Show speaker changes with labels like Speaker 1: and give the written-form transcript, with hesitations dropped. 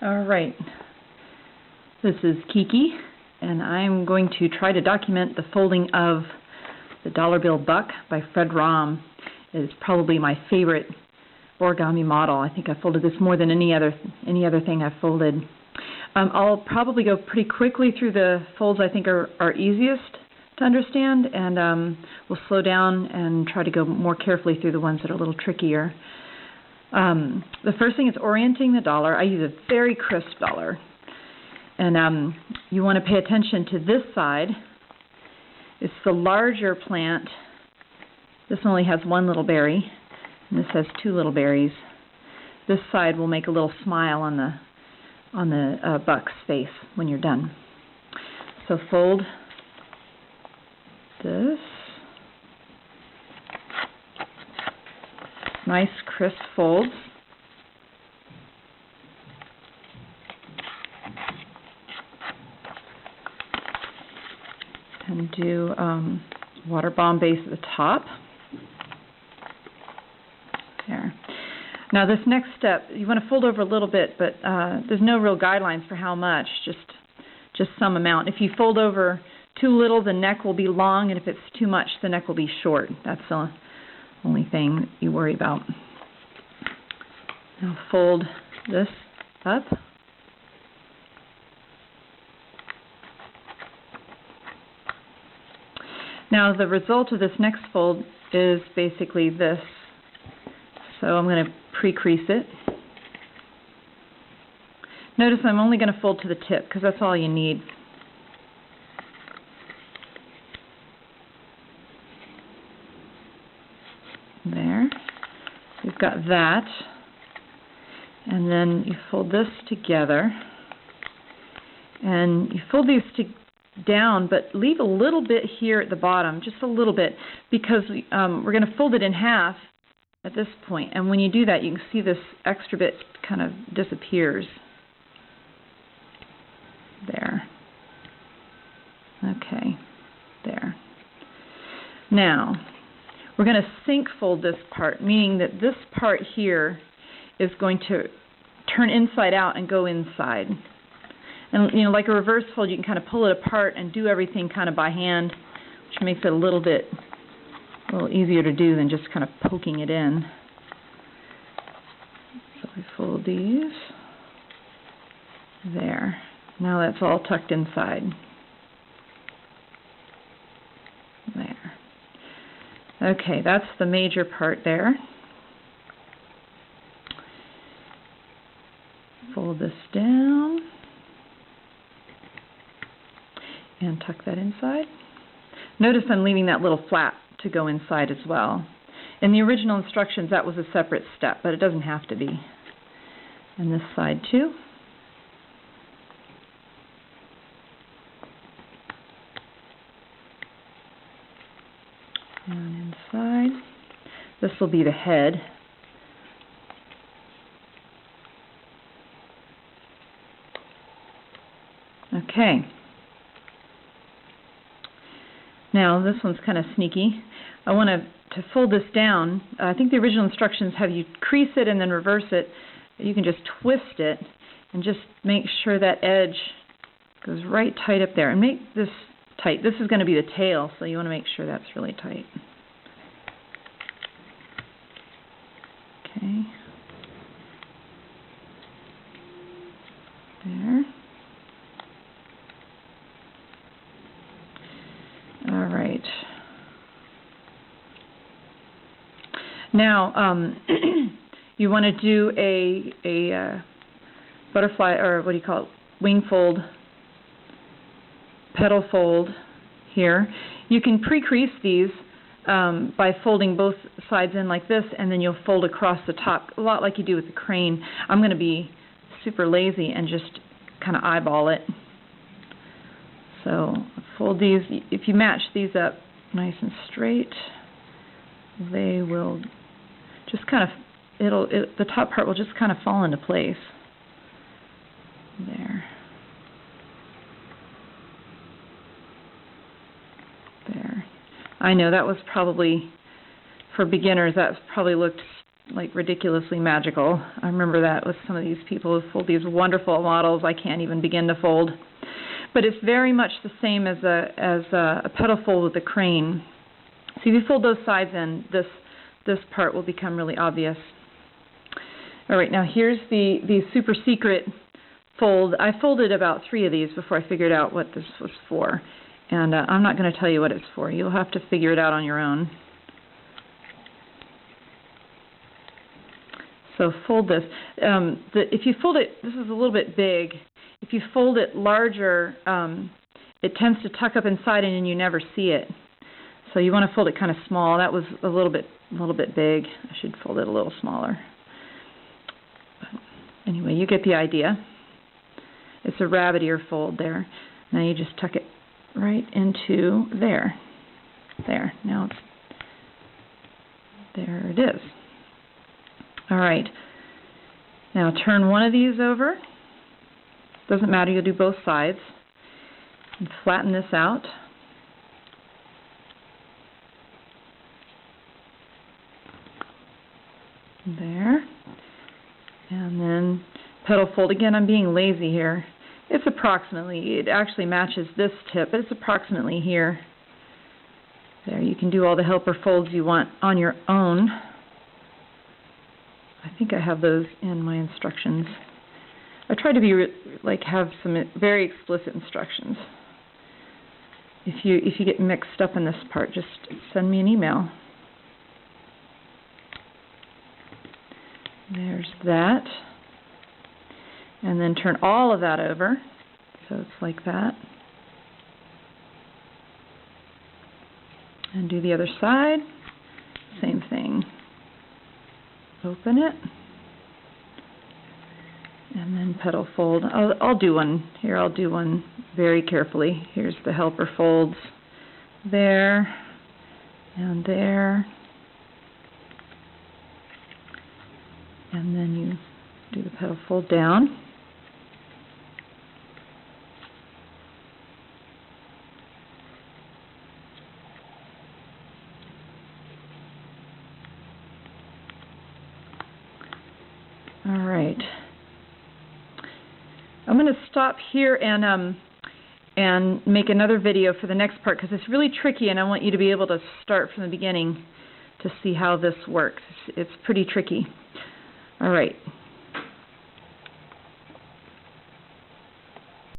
Speaker 1: All right, this is Kiki, and I'm going to try to document the folding of the dollar bill buck by Fred Rom. It is probably my favorite origami model. I think I folded this more than any other thing I've folded. I'll probably go pretty quickly through the folds I think are easiest to understand, and we'll slow down and try to go more carefully through the ones that are a little trickier. The first thing is orienting the dollar. I use a very crisp dollar. And you want to pay attention to this side. It's the larger plant. This only has one little berry, and this has two little berries. This side will make a little smile on the buck's face when you're done. So fold this. Nice crisp folds. And do water bomb base at the top. There. Now this next step, you want to fold over a little bit, but there's no real guidelines for how much, just some amount. If you fold over too little, the neck will be long, and if it's too much, the neck will be short. That's the only thing you worry about. Now fold this up. Now the result of this next fold is basically this. So I'm going to pre-crease it. Notice I'm only going to fold to the tip because that's all you need. There. We've got that. And then you fold this together. And you fold these down, but leave a little bit here at the bottom, just a little bit, because we're going to fold it in half at this point. And when you do that, you can see this extra bit kind of disappears. There. Okay. There. Now, we're going to sync fold this part, meaning that this part here is going to turn inside out and go inside. And, you know, like a reverse fold, you can kind of pull it apart and do everything kind of by hand, which makes it a little easier to do than just kind of poking it in. So we fold these. There. Now that's all tucked inside. There. Okay, that's the major part there. Fold this down. And tuck that inside. Notice I'm leaving that little flap to go inside as well. In the original instructions, that was a separate step, but it doesn't have to be. And this side too. And inside. This will be the head. Okay. Now, this one's kind of sneaky. I want to fold this down. I think the original instructions have you crease it and then reverse it. You can just twist it and just make sure that edge goes right tight up there. And make this tight. This is going to be the tail, so you want to make sure that's really tight. Okay. There. All right. Now, you want to do a butterfly, or what do you call it, wing fold, petal fold here. You can pre-crease these by folding both sides in like this, and then you'll fold across the top, a lot like you do with the crane. I'm going to be super lazy and just kind of eyeball it. So fold these. If you match these up nice and straight, they will just kind of, the top part will just kind of fall into place. There. There. I know that was probably, for beginners, that probably looked like ridiculously magical. I remember that with some of these people who fold these wonderful models I can't even begin to fold. But it's very much the same as a petal fold with a crane. So if you fold those sides in, this part will become really obvious. All right, now here's the super secret fold. I folded about 3 of these before I figured out what this was for. And I'm not going to tell you what it's for. You'll have to figure it out on your own. So fold this. If you fold it, this is a little bit big. If you fold it larger, it tends to tuck up inside and you never see it. So you want to fold it kind of small. That was a little bit big. I should fold it a little smaller. But anyway, you get the idea. It's a rabbit ear fold there. Now you just tuck it right into there. There. Now there it is. All right. Now turn one of these over. Doesn't matter, you'll do both sides. And flatten this out. There. And then petal fold. Again, I'm being lazy here. It's approximately, it actually matches this tip, but it's approximately here. There, you can do all the helper folds you want on your own. I think I have those in my instructions. I try to be have some very explicit instructions. If you get mixed up in this part, just send me an email. There's that. And then turn all of that over. So it's like that. And do the other side. Same thing. Open it. And then petal fold. I'll do one here. I'll do one very carefully. Here's the helper folds. There. And there. And then you do the petal fold down. All right. I'm going to stop here and make another video for the next part because it's really tricky and I want you to be able to start from the beginning to see how this works. It's pretty tricky. All right.